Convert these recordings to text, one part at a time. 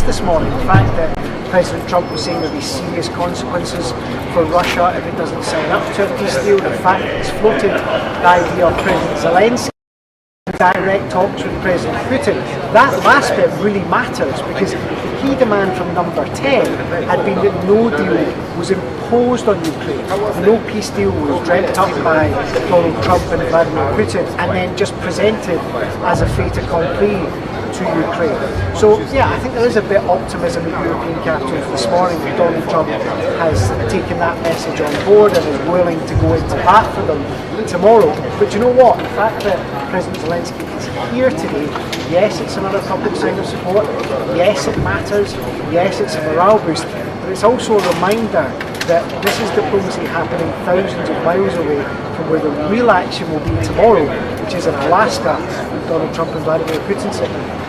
this morning. The fact that President Trump was saying there'll be serious consequences for Russia if it doesn't sign up to a peace deal. The fact that it's floated the idea of President Zelensky direct talks with President Putin. That last bit really matters because the key demand from number 10 had been that no deal was imposed on Ukraine. No peace deal was dreamt up by Donald Trump and Vladimir Putin and then just presented as a fait accompli to Ukraine. So yeah, I think there is a bit of optimism in European capitals this morning that Donald Trump has taken that message on board and is willing to go into bat for them tomorrow. But you know what? The fact that President Zelensky is here today, yes, it's another public sign of support, yes, it matters, yes, it's a morale boost, but it's also a reminder that this is diplomacy happening thousands of miles away from where the real action will be tomorrow, which is in Alaska, with Donald Trump and Vladimir Putin sitting.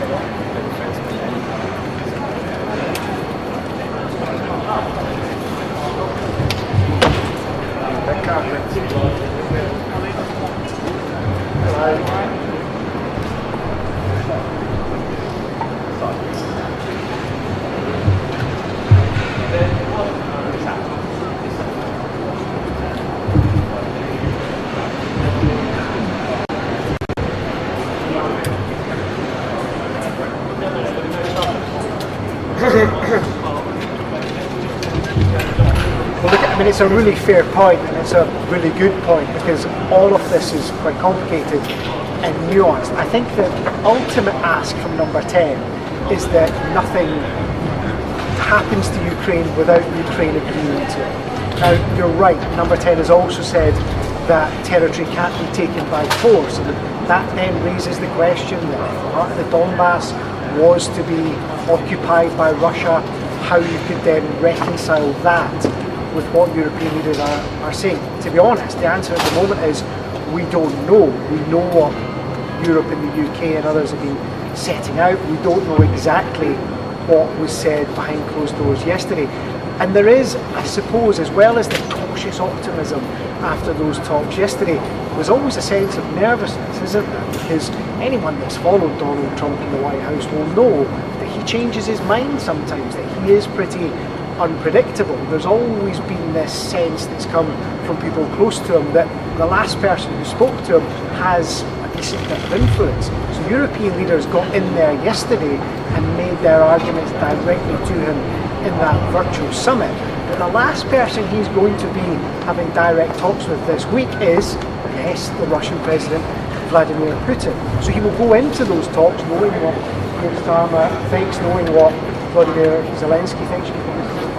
It's a really fair point and it's a really good point because all of this is quite complicated and nuanced. I think the ultimate ask from number 10 is that nothing happens to Ukraine without Ukraine agreeing to it. Now, you're right, number 10 has also said that territory can't be taken by force, and that then raises the question that if part of the Donbass was to be occupied by Russia, how you could then reconcile that with what European leaders are saying. To be honest, the answer at the moment is we don't know. We know what Europe and the UK and others have been setting out. We don't know exactly what was said behind closed doors yesterday. And there is, I suppose, as well as the cautious optimism after those talks yesterday, there's always a sense of nervousness, isn't there? Because anyone that's followed Donald Trump in the White House will know that he changes his mind sometimes, that he is pretty unpredictable. There's always been this sense that's come from people close to him that the last person who spoke to him has a decent bit of influence. So European leaders got in there yesterday and made their arguments directly to him in that virtual summit. But the last person he's going to be having direct talks with this week is, yes, the Russian President Vladimir Putin. So he will go into those talks knowing what Keir Starmer thinks, knowing what Vladimir Zelensky thinks.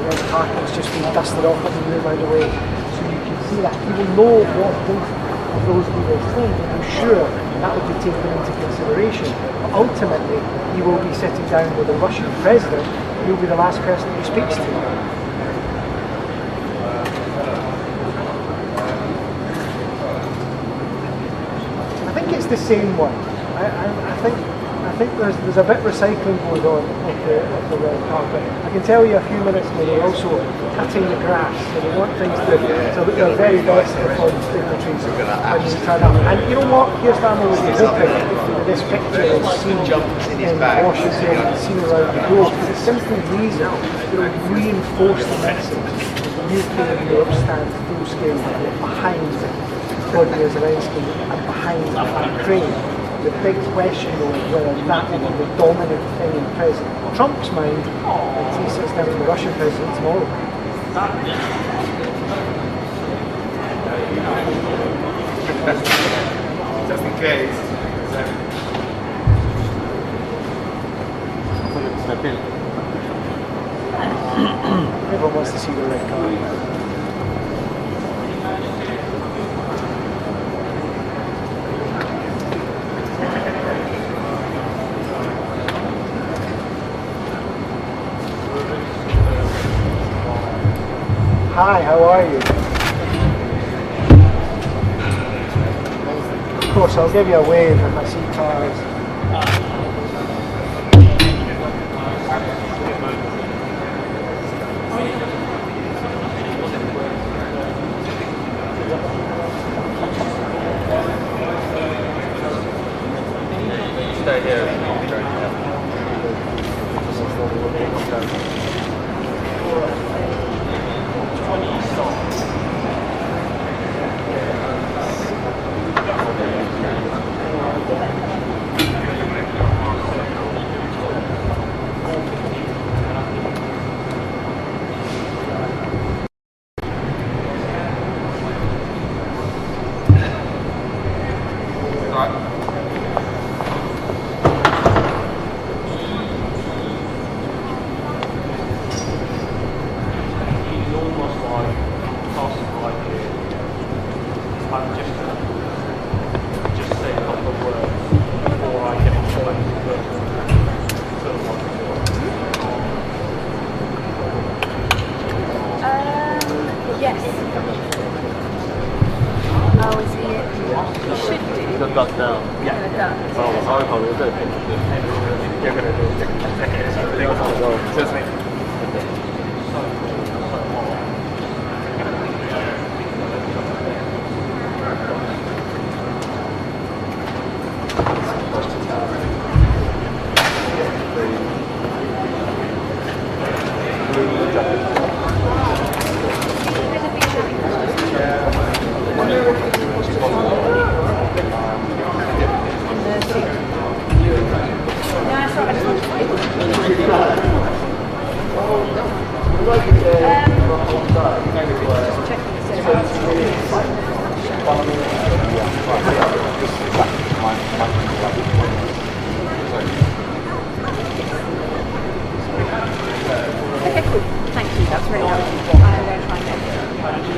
The carpet's just been dusted off and moved out of the way, so you can see that. He will know what both of those leaders think, and I'm sure that will be taken into consideration. But ultimately, he will be sitting down with the Russian president, who will be the last person he speaks to. I think it's the same one. I think there's a bit recycling going on of the red carpet. I can tell you a few minutes ago they're also cutting the grass, so they want things to look their very best for the dignitaries when they turn up. And you know what? Keir Starmer would be hoping that this picture is seen in Washington and seen around the globe, because it's simply reason to reinforce the message that the UK and Europe stand full scale behind Vladimir Zelensky and behind Ukraine. The big question though is whether that will be the dominant thing in President Trump's mind as he sits down with the Russian president tomorrow. Just in case. Everyone wants to see the red card. Hi, how are you? Of course, I'll give you a wave if I see cars. Stay here. Yes. Oh, is he? He should do. He's got duck down. Yeah. Duck. Oh, I probably will do. You're going to do it. Just me. Okay, cool. Thank you. That's really helpful. I'm going to try and get Thank you.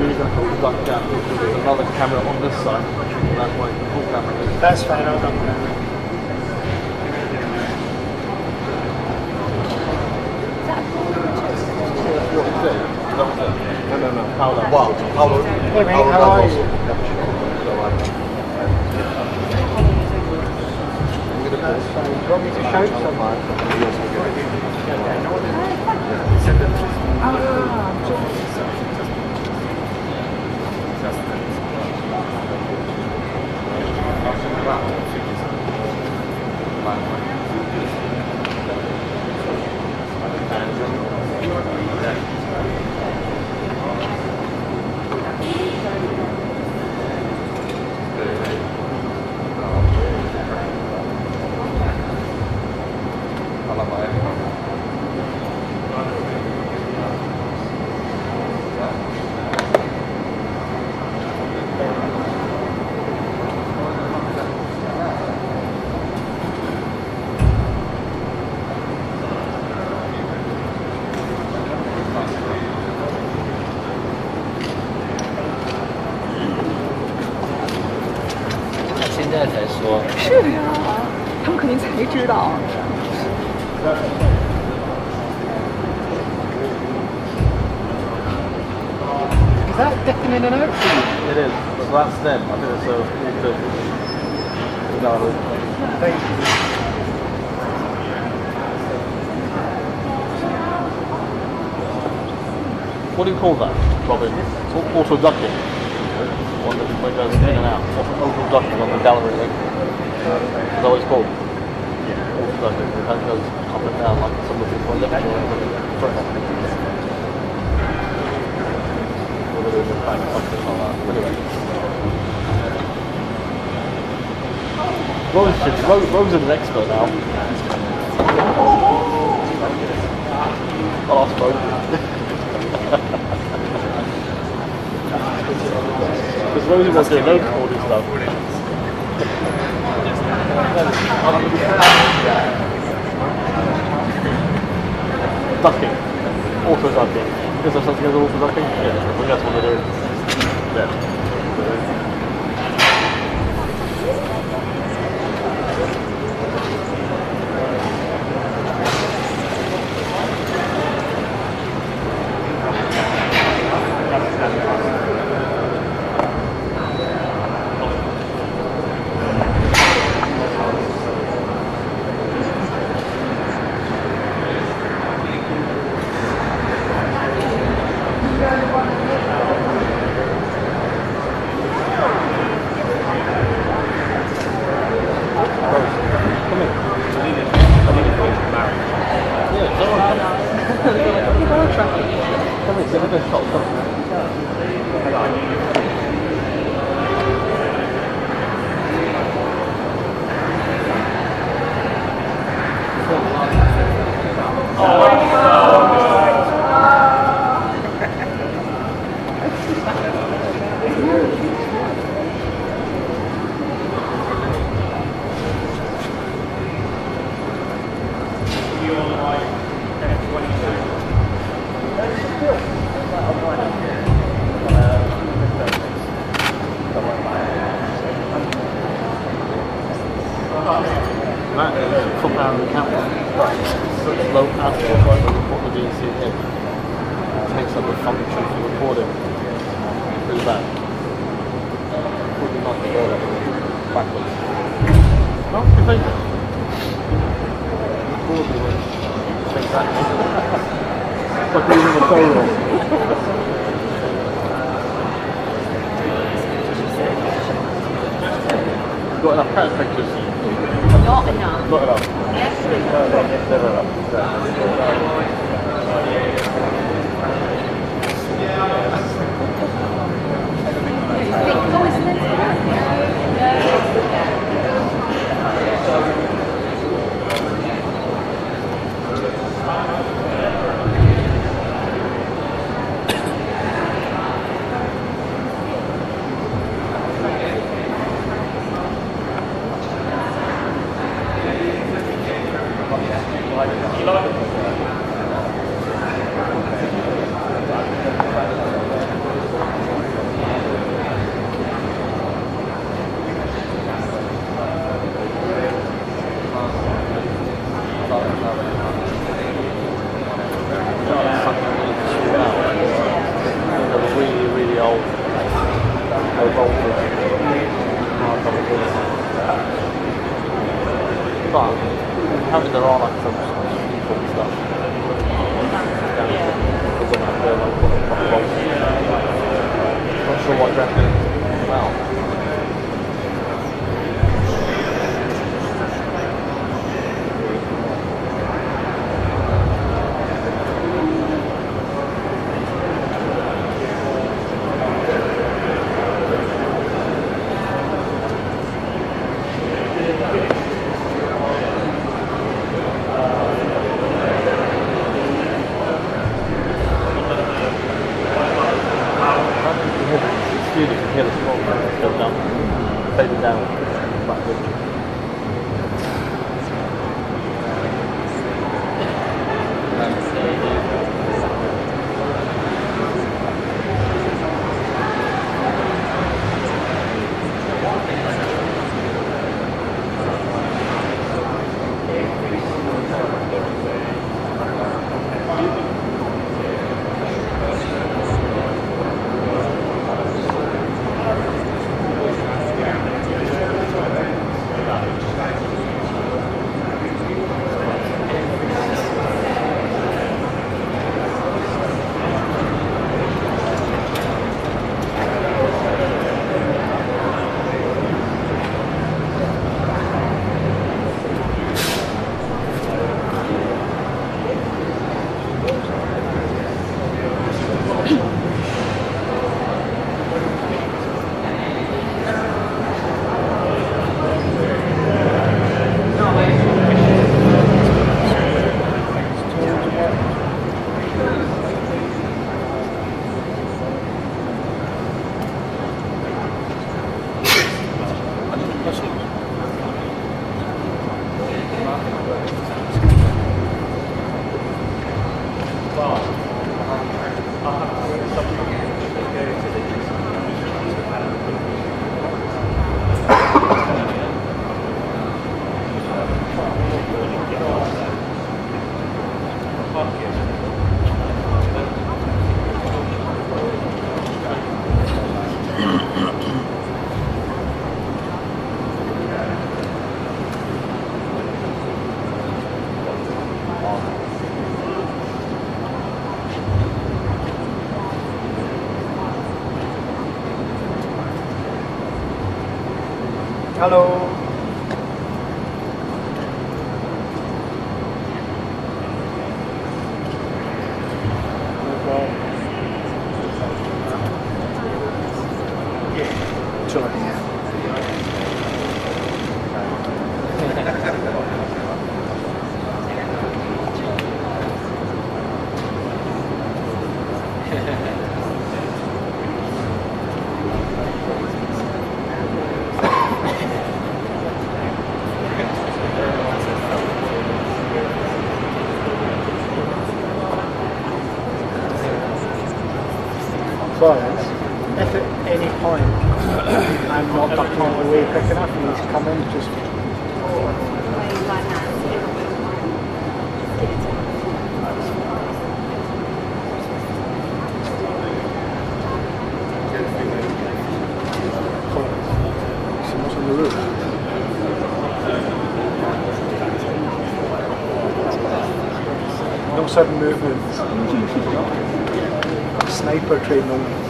Really going to put the duck down. There's another camera on this side. That way, full camera. That's fine, I'll done that. No. Paolo. Wow. Paolo. Hey mate, how are you? That's fine. Do you want me to shout someone?是呀，他们肯定才知道。 Is that dipping in and out for you? It is. So that's them. I think it's all good. No. Thank you. What do you call that, Robin? Auto ducking. One that goes in and out. Auto ducking on the gallery thing. Is that what it's called? Yeah. Auto ducking. It kind of goes up and down like some of the people left or Anyway. Rose is an expert now. I'll ask Rose. Because Rose wants to know all this stuff. Ducking. auto-ducking. Is there something as auto-ducking? Yeah, I think that's what they're doing. Yeah. That is compound camera. Such low output, like what the DNC is. It takes up the function for recording. Pretty bad. Would be nice to go there backwards. No, you think it? Probably would. Exactly. It's like using a solo. You've got enough cat pictures. Not enough. Not enough. Yes. Never enough. Oh, isn't it? But apparently there are like some people and stuff. Not sure what exactly it's about. You can hear the smoke. Hello. But if at any point I'm not ducking away quick enough and he's coming, just what's on the roof? No sudden movements. Sniper training only.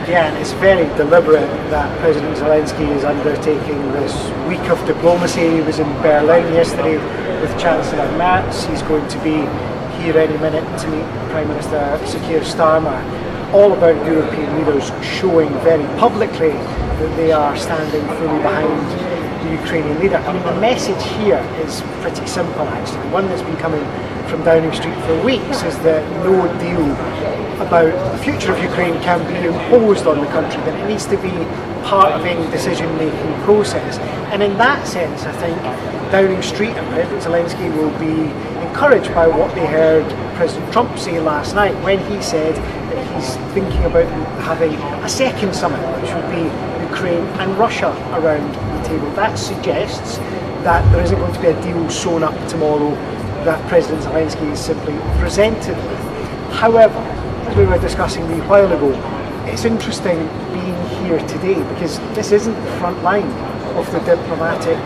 Yeah, and it's very deliberate that President Zelensky is undertaking this week of diplomacy. He was in Berlin yesterday with Chancellor Merz. He's going to be here any minute to meet Prime Minister Keir Starmer. All about European leaders showing very publicly that they are standing fully behind the Ukrainian leader. I mean, the message here is pretty simple actually. One that's been coming from Downing Street for weeks is that no deal about the future of Ukraine can be imposed on the country, that it needs to be part of any decision-making process. And in that sense, I think Downing Street and President Zelensky will be encouraged by what they heard President Trump say last night when he said that he's thinking about having a second summit, which would be Ukraine and Russia around the table. That suggests that there isn't going to be a deal sewn up tomorrow that President Zelensky is simply presented with. However, as we were discussing a while ago, it's interesting being here today because this isn't the front line of the diplomatic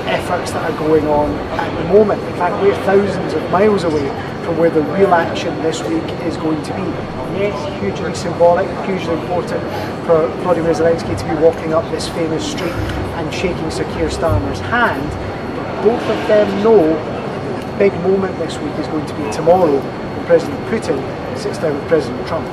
efforts that are going on at the moment. In fact, we're thousands of miles away from where the real action this week is going to be. Yes, hugely symbolic, hugely important for Vladimir Zelensky to be walking up this famous street and shaking Sir Keir Starmer's hand. Both of them know the big moment this week is going to be tomorrow when President Putin sits down with President Trump.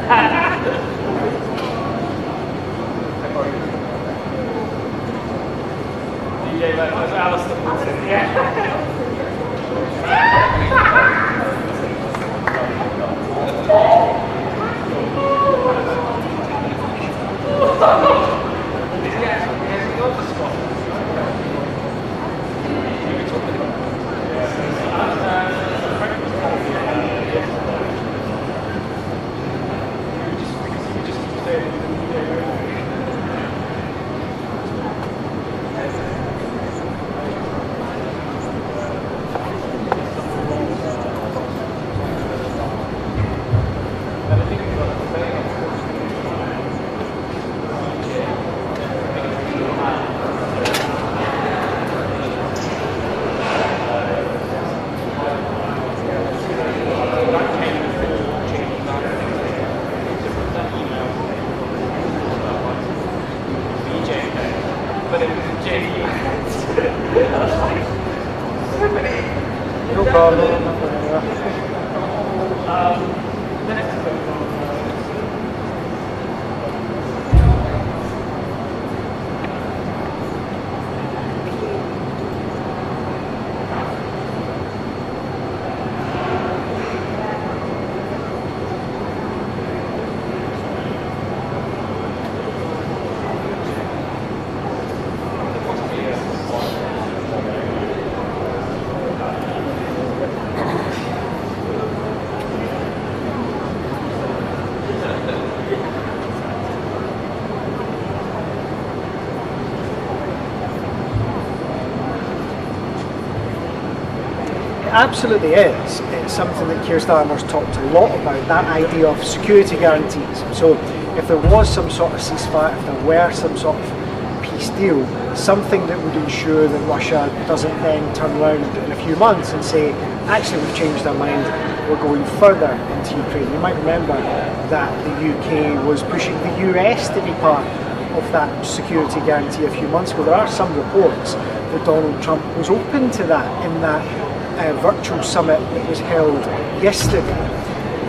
DJ was Alistair Putin, yeah. No problem. Absolutely is. It's something that Keir Starmer's talked a lot about, that idea of security guarantees. So if there was some sort of ceasefire, if there were some sort of peace deal, something that would ensure that Russia doesn't then turn around in a few months and say, actually we've changed our mind, we're going further into Ukraine. You might remember that the UK was pushing the US to be part of that security guarantee a few months ago. There are some reports that Donald Trump was open to that in that virtual summit that was held yesterday.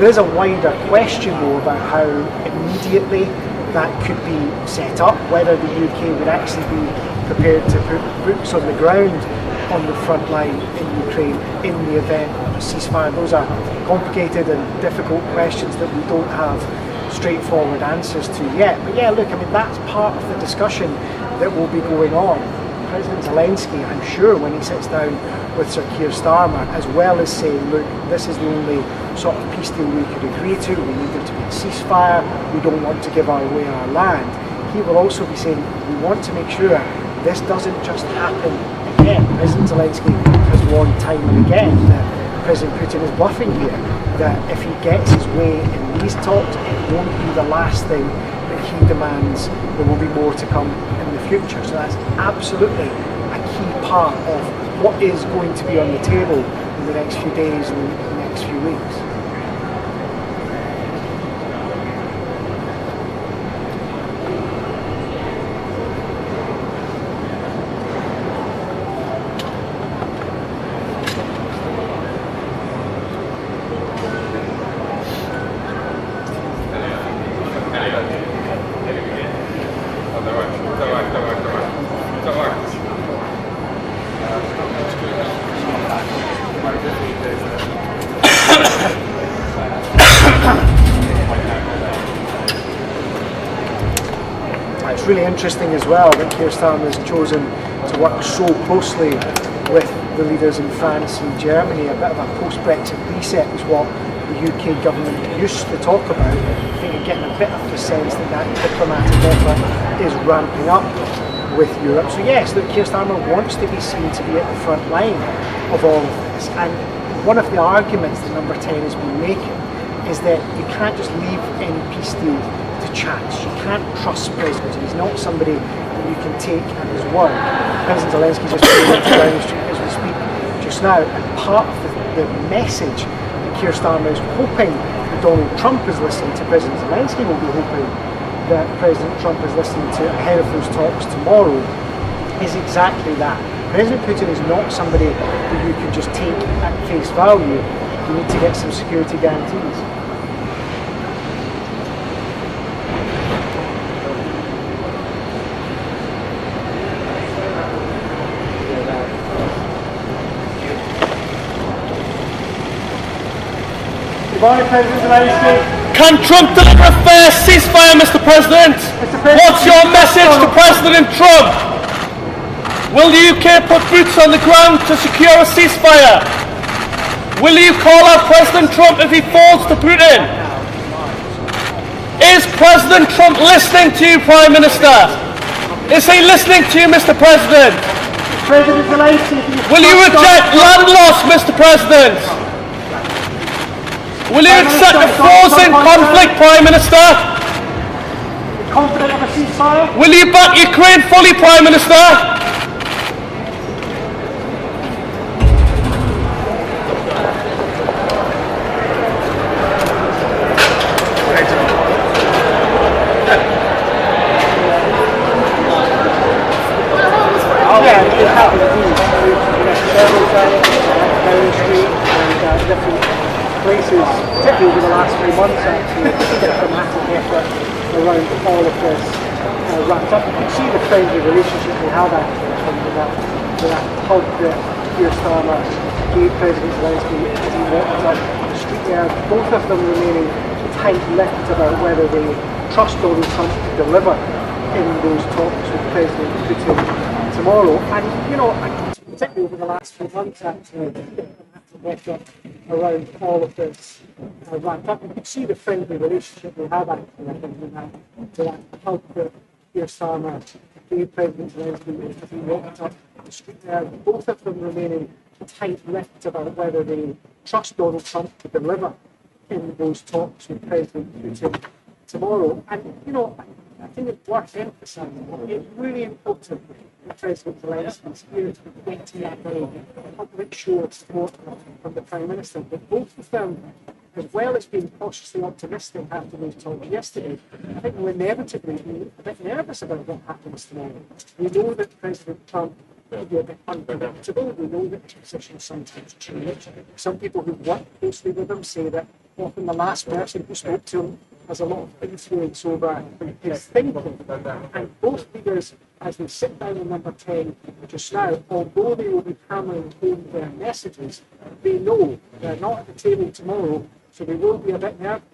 There's a wider question though about how immediately that could be set up, whether the UK would actually be prepared to put boots on the ground on the front line in Ukraine in the event of a ceasefire. Those are complicated and difficult questions that we don't have straightforward answers to yet. But yeah, look, I mean, that's part of the discussion that will be going on. President Zelensky, I'm sure, when he sits down with Sir Keir Starmer, as well as saying, look, this is the only sort of peace deal we could agree to, we need there to be a ceasefire, we don't want to give away our land, he will also be saying, we want to make sure this doesn't just happen again. President Zelensky has warned time and again that President Putin is bluffing here, that if he gets his way in these talks, it won't be the last thing that he demands. There will be more to come in the future. So that's absolutely a key part of what is going to be on the table in the next few days and the next few weeks. It's really interesting as well that Keir Starmer has chosen to work so closely with the leaders in France and Germany. A bit of a post-Brexit reset is what the UK government used to talk about. I think you're getting a bit of the sense that that diplomatic effort is ramping up with Europe. So yes, look, Keir Starmer wants to be seen to be at the front line of all of this. And one of the arguments that Number 10 has been making is that you can't just leave any peace deal to chance. You can't trust President. He's not somebody that you can take at his word. President Zelensky just came into Downing Street as we speak just now, and part of the message that Keir Starmer is hoping that Donald Trump is listening to, President Zelensky will be hoping that President Trump is listening to ahead of those talks tomorrow, is exactly that. President Putin is not somebody that you can just take at face value. You need to get some security guarantees. morning, President Zelensky. Can Trump deliver a fair ceasefire, Mr. President? What's your message to President Trump? Will the UK put boots on the ground to secure a ceasefire? Will you call out President Trump if he falls to Putin? Is President Trump listening to you, Prime Minister? Is he listening to you, Mr. President? President Zelensky, Will you reject land loss, Mr. President? Will you accept a frozen conflict, Prime Minister? confident of a ceasefire? Will you back Ukraine fully, Prime Minister? Yeah, it happened indeed. Several times down the street and different places, particularly over the last few months actually, diplomatic effort around all of this wrapped up. You can see the friendly relationship we have actually with that hug that Keir Starmer gave President Zelensky as he walked up the street there. Both of them remaining tight-lipped about whether they trust Donald Trump to deliver in those talks with President Putin tomorrow. And, you know, particularly over the last few months, actually, around all of this wrapped up. You can see the friendly relationship we have actually, I think, to that hug that Keir Starmer gave President Zelensky as he walked up the street there. Both of them remaining tight-lipped about whether they trust Donald Trump to deliver in those talks with President Putin tomorrow. And, you know, I think it's worth emphasising. It's really important that President Zelensky is here to be getting that very public show of support from the Prime Minister. But both of them, as well as being cautiously optimistic after those talks yesterday, I think will inevitably be a bit nervous about what happens tomorrow. We know that President Trump will be a bit unpredictable. We know that his position sometimes changes. Some people who work closely with him say that often the last person who spoke to him has a lot of influence over his thinking. And both leaders, as they sit down in number 10 just now, although they will be hammering home their messages, they know they're not at the table tomorrow, so they will be a bit nervous.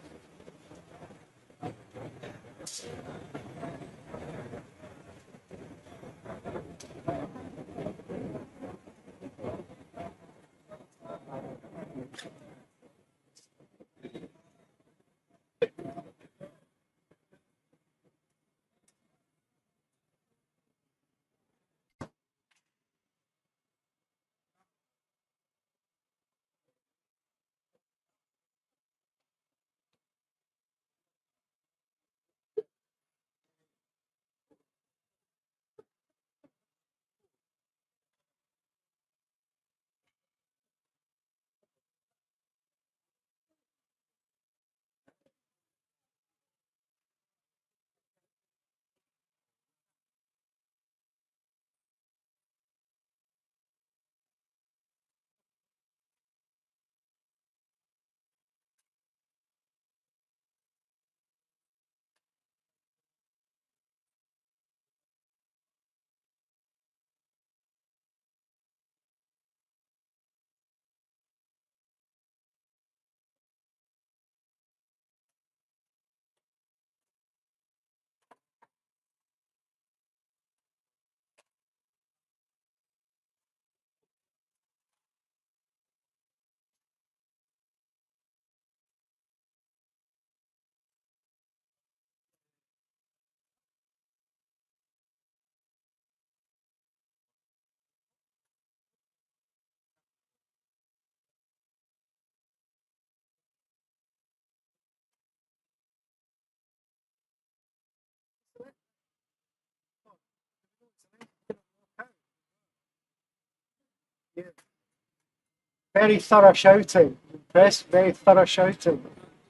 Very thorough shouting. Impressive. Very thorough shouting.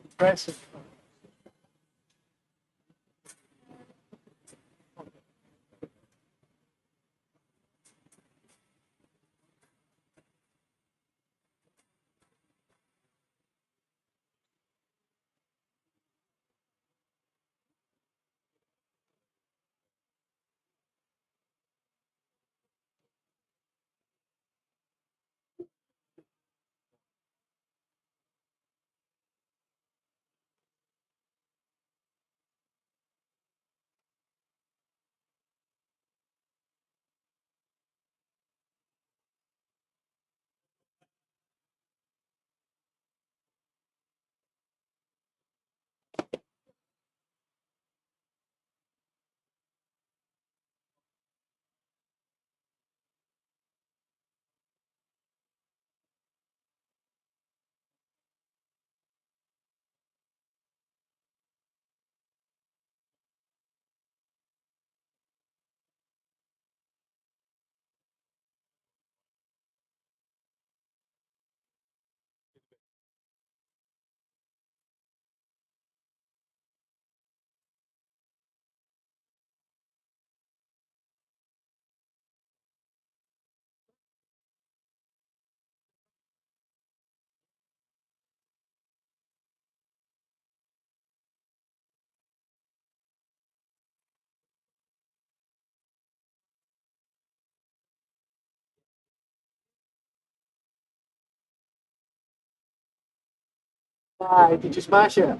Impressive. Did you smash it?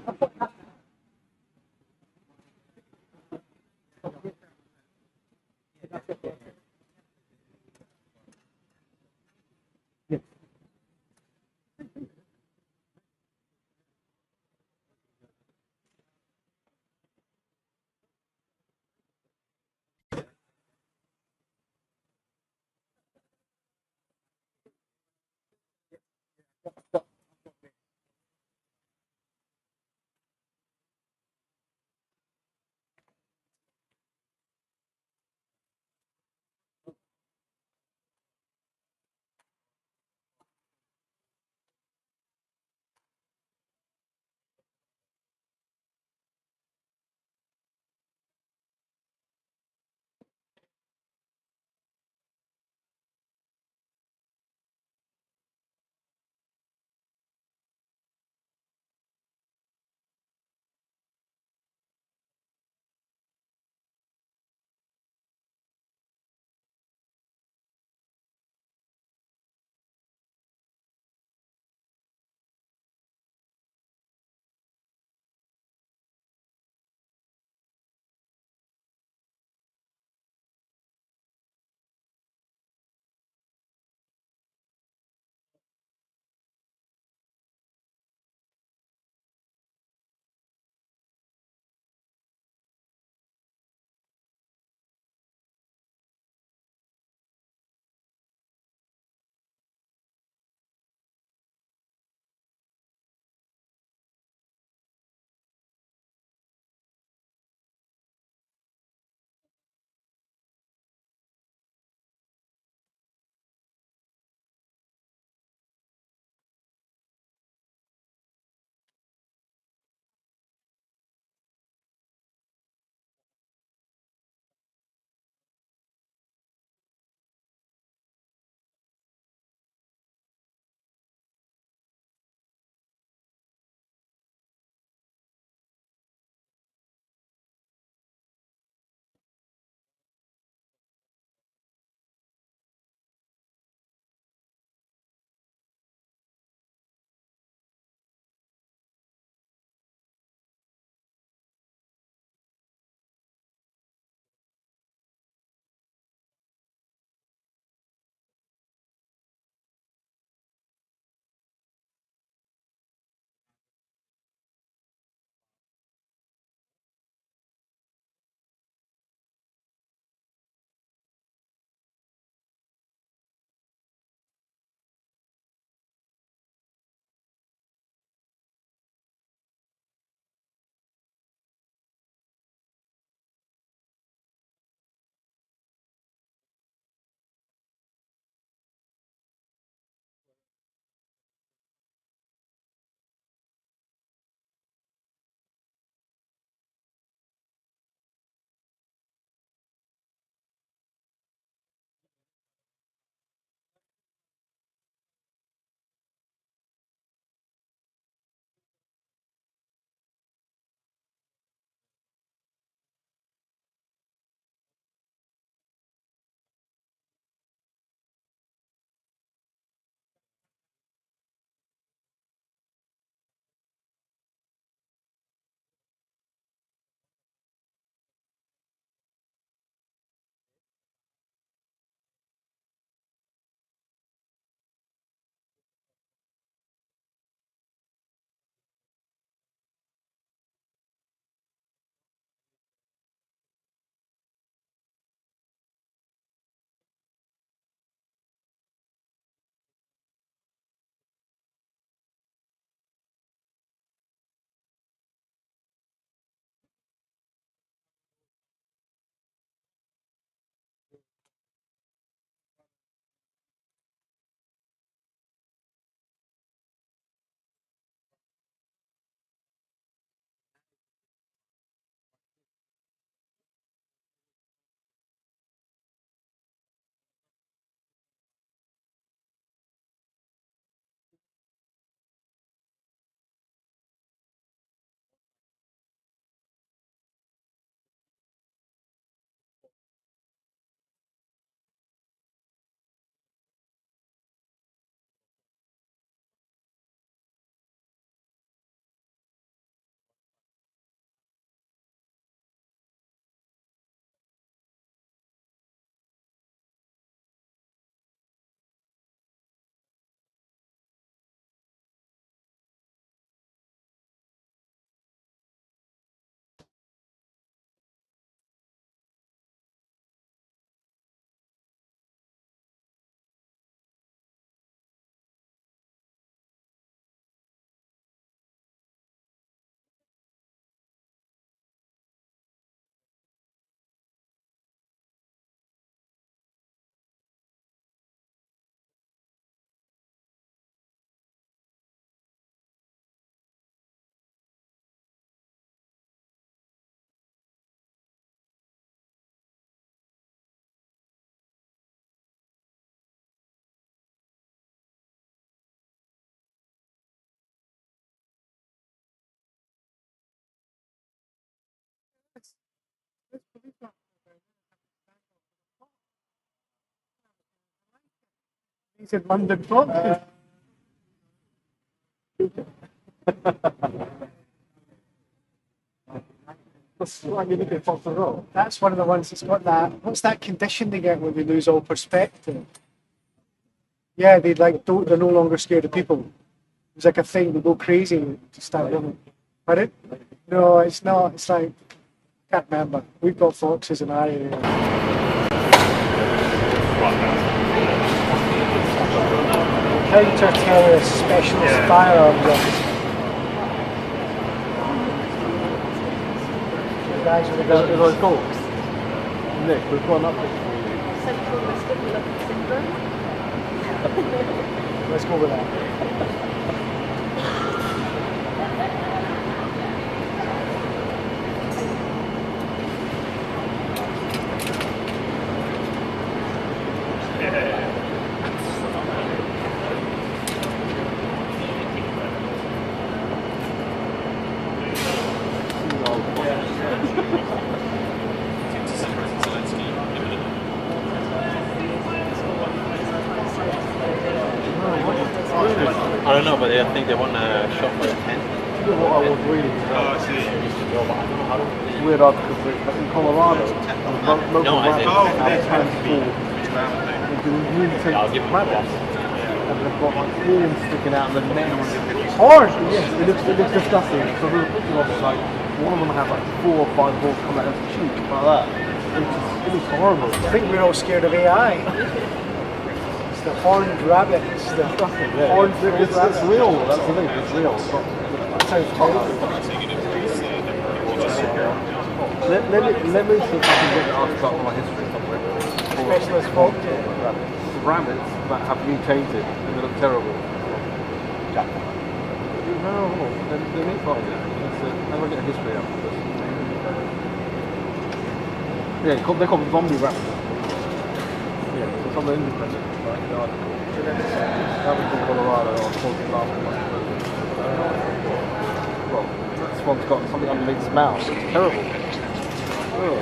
He's in London Fog. That's one of the ones that's got that. What's that condition they get when they lose all perspective? Yeah, they like they're no longer scared of people. It's like a thing, they go crazy to stand up. Pardon? No, it's not. It's like, I can't remember. We've got foxes in our area. Counter-terrorist specialist firearms officer. Guys with the guns. Is it cool? Nick, we've got an update for you. Central vestibular syndrome. Let's go with that. I don't know, but I think they want a shot for a 10. What I was reading, it's weird articles in Colorado, local No, I rabbits think- have transport into mutant I'll give them rabbits. one. And they've got like horns sticking out of the neck. Horns? Yes, it looks disgusting. So there's a picture of it, like, one of them had like 4 or 5 horns come out of his cheek, like that. It looks horrible. I think we're all scared of AI. It's the horned rabbit. It's the Disgusting, yeah. horned It's real, that's the thing, it's real. It's not, That sounds terrible. let me see if I can get asked about my history somewhere. Specialist folk. Rabbits that have mutated and they look terrible. No, they may find it. Never get a history out of this. Yeah, they're called zombie rabbits. Yeah, so some are independent. Like the article. That was in Colorado. I was talking last month. Well, this one's got something underneath its mouth. It's terrible. Ugh.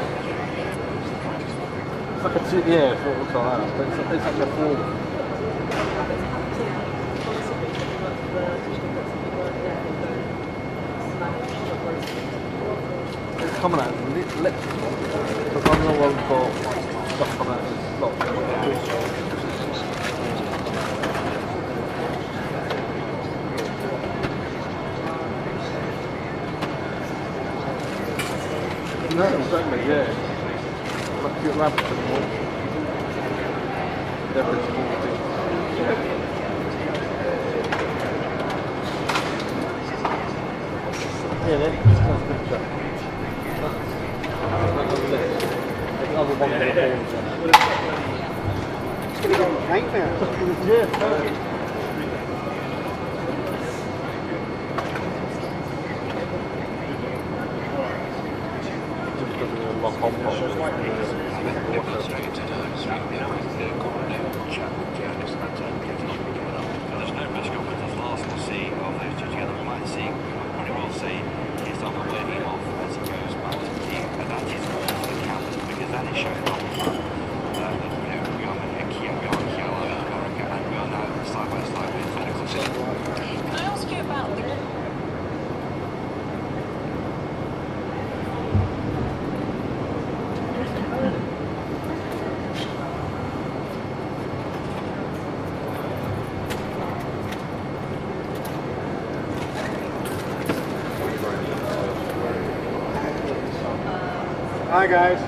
It's like a yeah, it's what it looks like that. But it's actually a form. It's coming out of its lips. Because I don't know where we've got stuff coming out of its lips. No, exactly, yeah. Like cute rabbits anymore. They're pretty small things. Yeah, that's a picture. That's the other one of the horns in it. It's going to go on nightmare. Yeah, There's no risk of with his last we'll see of those two together. We might see, probably will see, Keir Starmer working off as he goes back to the team. And that is all for the captain, because that is showing off that we are in Kiev, we are in Kiev, America, and we are now side by side with Medical City. Can I ask you about the Hi guys.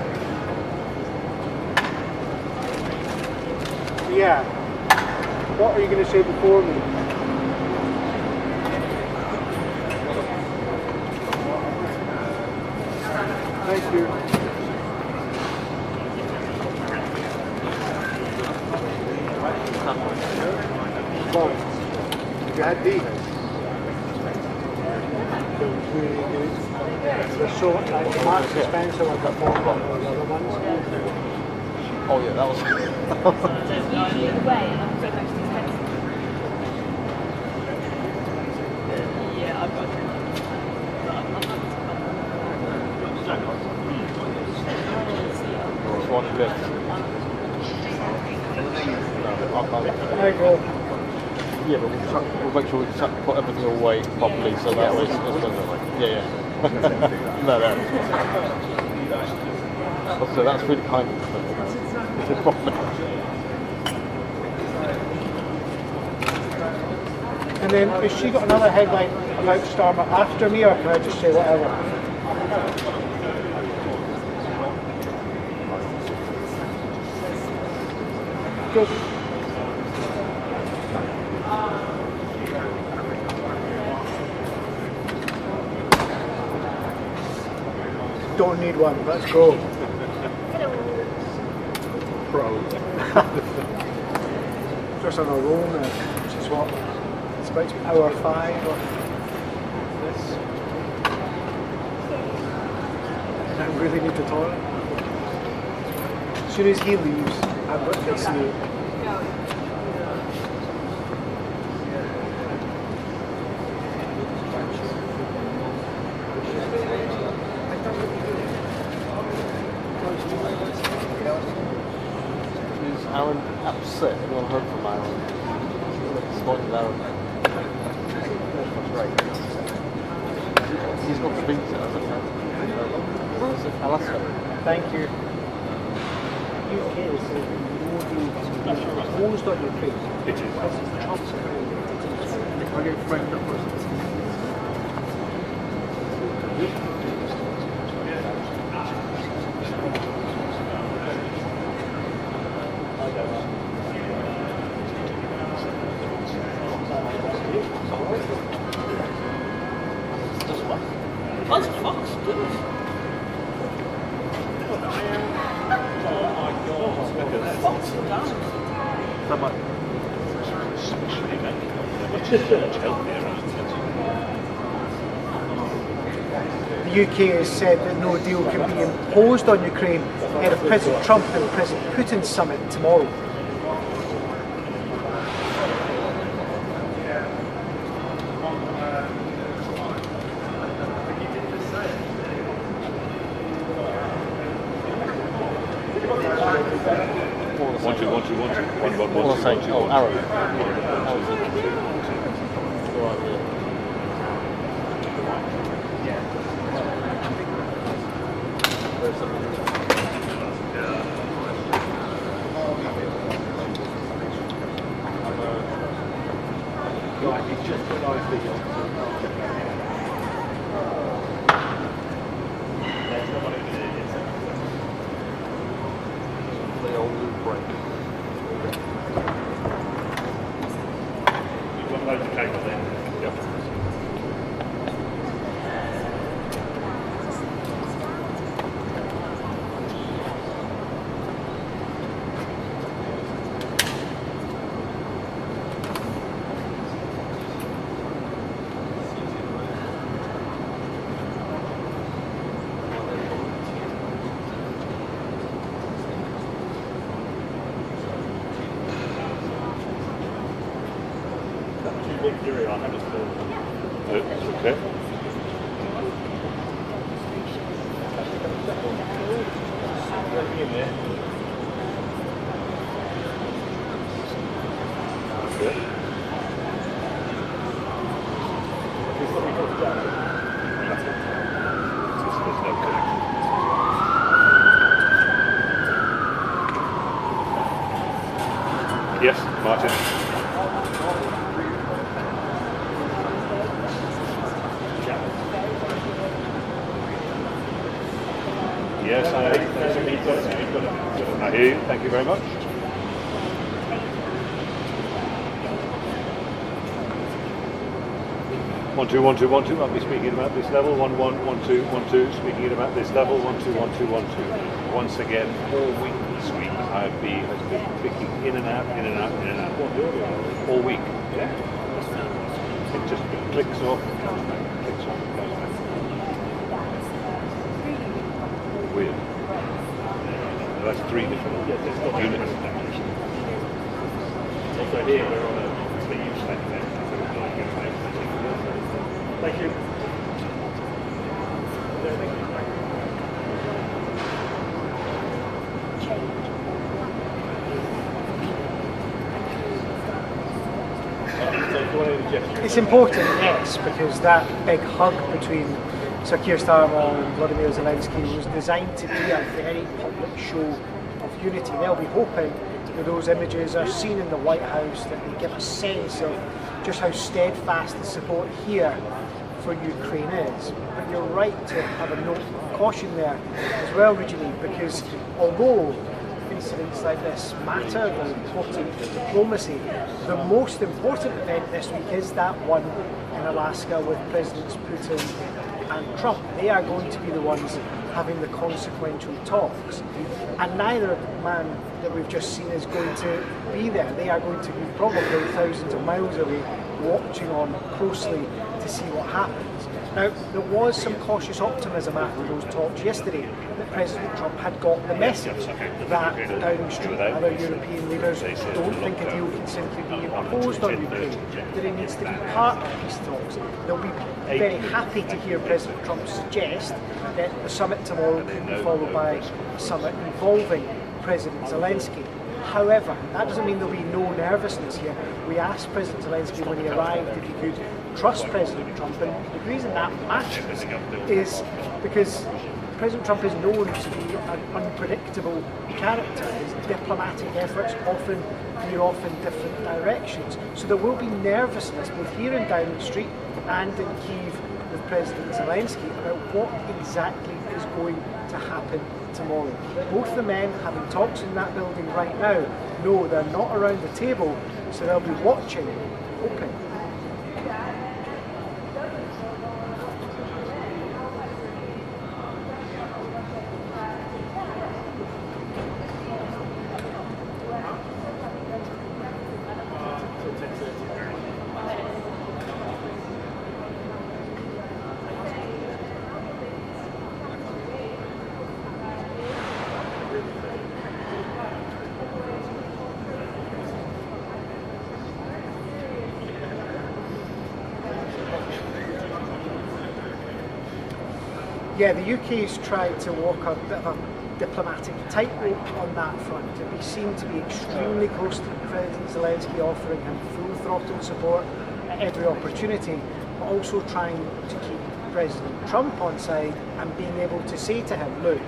Yeah. What are you going to say before me? Thank you. Well, you had these. They were really good. They're so, like, Marks and Spencer was the more popular than the other ones. oh yeah, that was. usually the way and also most expensive? Yeah, I've got One left. can't. There you go. Yeah, but we'll make sure we put everything away properly so that way. Yeah. No. So that's really kind of you. It's a problem. And then, has she got another headline about Starmer after me, or can I just say whatever? Good. Don't need one, let's go. Pro. Just on a roll now, which is what? It's about hour 5 of this. I really need the toilet. As soon as he leaves, I've got to see. Is Aaron upset? Anyone heard from Aaron? Disappointed Aaron. That's great. He's got the visa, hasn't he? Where is it? Alaska. Thank you. UK is saying no deal imposed on Ukraine. It is. This is Trump's I get framed up with That's Fox, goodness. Fox and down. The UK has said that no deal can be imposed on Ukraine ahead of President Trump and President Putin's summit tomorrow. All I'm saying, oh, Aaron. Okay. Yes, Martin. Yes, I hear you. Thank you very much. One two, 1 2. I'll be speaking about this level. 1 1 1 2 1 2. Speaking about this level. 1 2 1 2 1 2. Once again, all week this week I've been clicking in and out, in and out, in and out. All week. Yeah. It just clicks off, comes back, clicks off, comes back. Weird. That's 3 different units. Also here we're on a sleeve segment. Thank you. It's important, yes, because that big hug between Sir Keir Starmer and Vladimir Zelensky was designed to be a very public show of unity. They'll be hoping that those images are seen in the White House, that they give a sense of just how steadfast the support here for Ukraine is. But you're right to have a note of caution there as well, Regine, because although incidents like this matter, they're important for diplomacy, the most important event this week is that one in Alaska with Presidents Putin and Trump. They are going to be the ones having the consequential talks, and neither man that we've just seen is going to be there. They are going to be probably thousands of miles away, watching on closely to see what happens. Now, there was some cautious optimism after those talks yesterday that President Trump had got the message that Downing Street and other European leaders don't think a deal can simply be imposed on Ukraine, that it needs to be part of peace talks. They'll be very happy to hear President Trump suggest that the summit tomorrow could be followed by a summit involving President Zelensky. However, that doesn't mean there'll be no nervousness here. We asked President Zelensky when he arrived if he could trust President Trump, and the reason that matters is because President Trump is known to be an unpredictable character. His diplomatic efforts often veer off in different directions. So there will be nervousness both here in Downing Street and in Kyiv with President Zelensky about what exactly is going to happen tomorrow. Both the men having talks in that building right now know they're not around the table, so they'll be watching, hoping. Yeah, the UK's tried to walk a bit of a diplomatic tightrope on that front. It seemed to be extremely close to President Zelensky, offering him full throttle support at every opportunity, but also trying to keep President Trump on side and being able to say to him, look,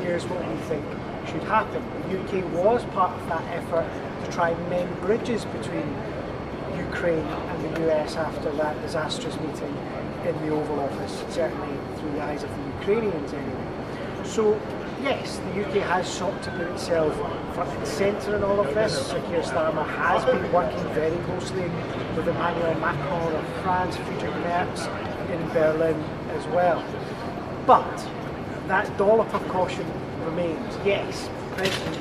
here's what we think should happen. The UK was part of that effort to try and mend bridges between Ukraine and the US after that disastrous meeting in the Oval Office, certainly through the eyes of the Ukrainians anyway. So yes, the UK has sought to put itself front and centre in all of this. Sir Keir Starmer has been working very closely with Emmanuel Macron of France, Friedrich Merz in Berlin as well. But that dollop of caution remains. Yes, President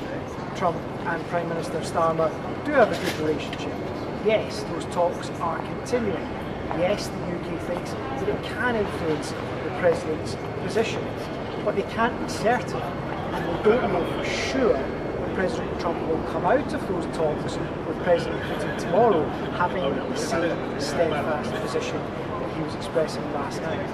Trump and Prime Minister Starmer do have a good relationship. Yes, those talks are continuing. Yes, the UK thinks that it can influence the President's position, but they can't be certain, and they don't know for sure that President Trump will come out of those talks with President Putin tomorrow having the same steadfast position that he was expressing last night.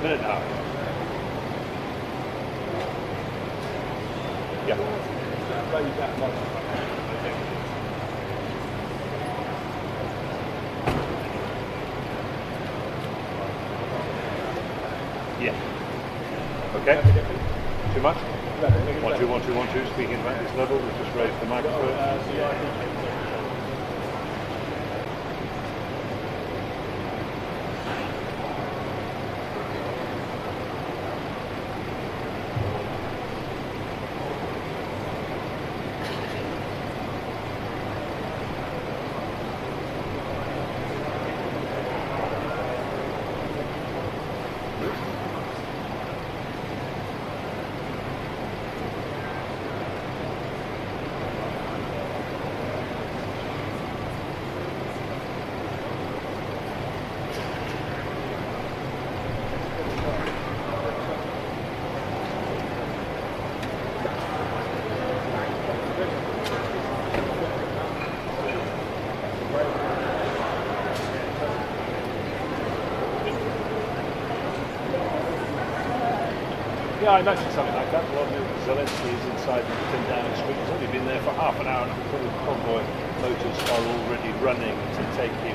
minute and a half. Yeah. Yeah. Okay. Too much? 1 2 1 2 1 2. Speaking about this level, we've just raised the microphone. Yeah, I imagine something like that. Vladimir Zelensky is inside the Downing Street. He's only been there for half an hour, and the convoy motors are already running to take him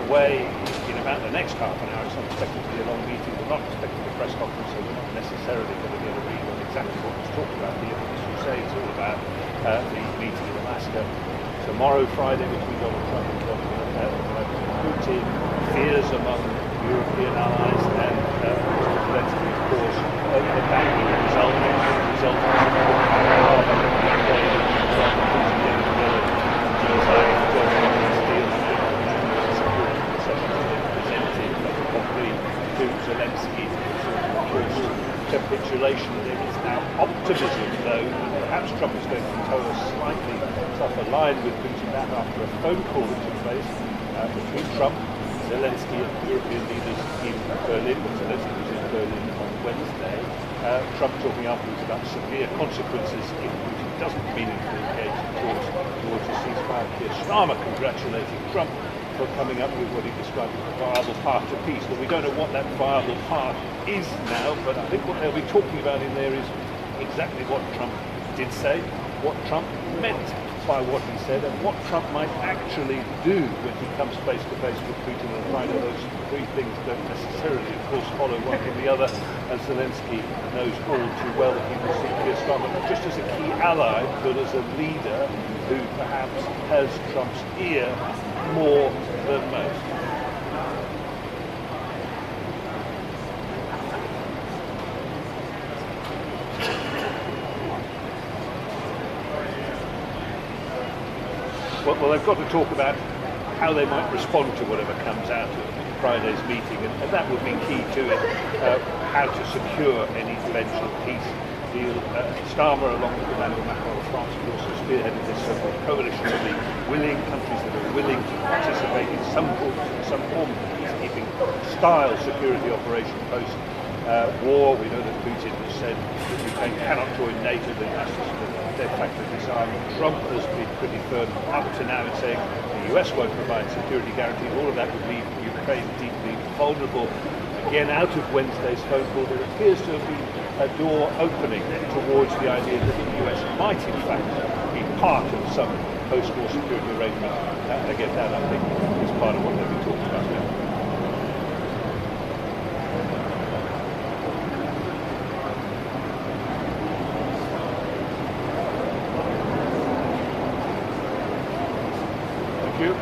away in about the next half an hour. It's not expected to be a long meeting. We're not expecting a press conference, so we're not necessarily going to get a read on exactly what was talked about here. But as you say, it's all about the meeting in Alaska tomorrow, Friday, between Donald Trump and Vladimir Putin. Fears among European allies and Zelensky, of course, over the banking result to Zelensky, of course, capitulation. There is now optimism, though. Perhaps Trump is going to toe a slightly tougher line with Putin that after a phone call that took place between Trump, Zelensky and European leaders in Berlin. Zelensky was in Berlin on Wednesday. Trump talking afterwards about severe consequences if Putin doesn't meaningfully engage towards a ceasefire. Keir Starmer congratulating Trump for coming up with what he described as a viable path to peace. Well, we don't know what that viable path is now, but I think what they'll be talking about in there is exactly what Trump did say, what Trump meant by what he said, and what Trump might actually do when he comes face to face with Putin. And Friday, those three things don't necessarily, of course, follow one from the other, and Zelensky knows all too well that he will see Keir Starmer not just as a key ally, but as a leader who perhaps has Trump's ear more than most. Well, they've got to talk about how they might respond to whatever comes out of Friday's meeting, and that would be key to it, how to secure any eventual peace deal. Starmer, along with Emmanuel Macron of France, has also spearheaded this so-called coalition of the willing countries that are willing to participate in some form of peacekeeping style security operation post-war. We know that Putin has said that Ukraine cannot join NATO, then that's de facto disarmament. Trump has been pretty firm up to now in saying the US won't provide security guarantees. All of that would leave Ukraine deeply vulnerable. Again, out of Wednesday's phone call, there appears to have been a door opening towards the idea that the US might in fact be part of some post-war security arrangement. Again, that I think is part of what they've been talking about now. Thank you.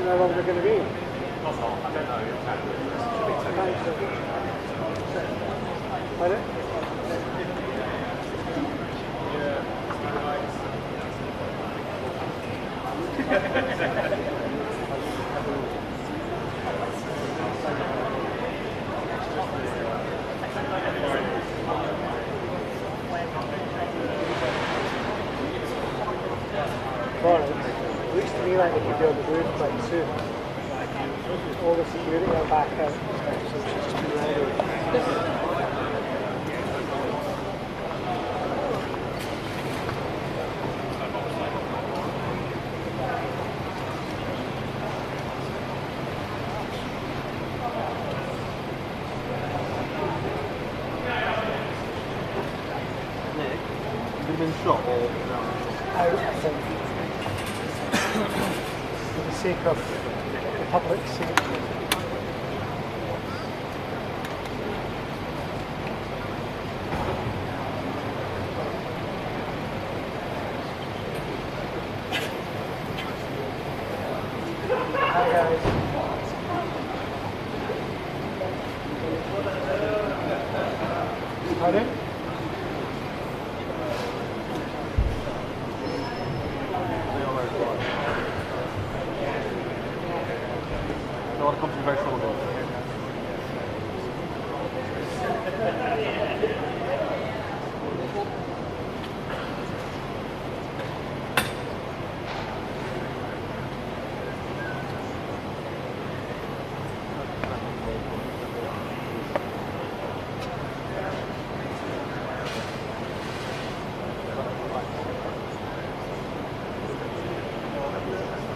How long are they going to be? I don't know. Pardon? Well, it looks to me like they could be on the move quite soon. All the security are back out. So it should just be ready. You've been shot or Out, I think. For the sake of the public safety. Hi guys. Pardon? no one comes to very short.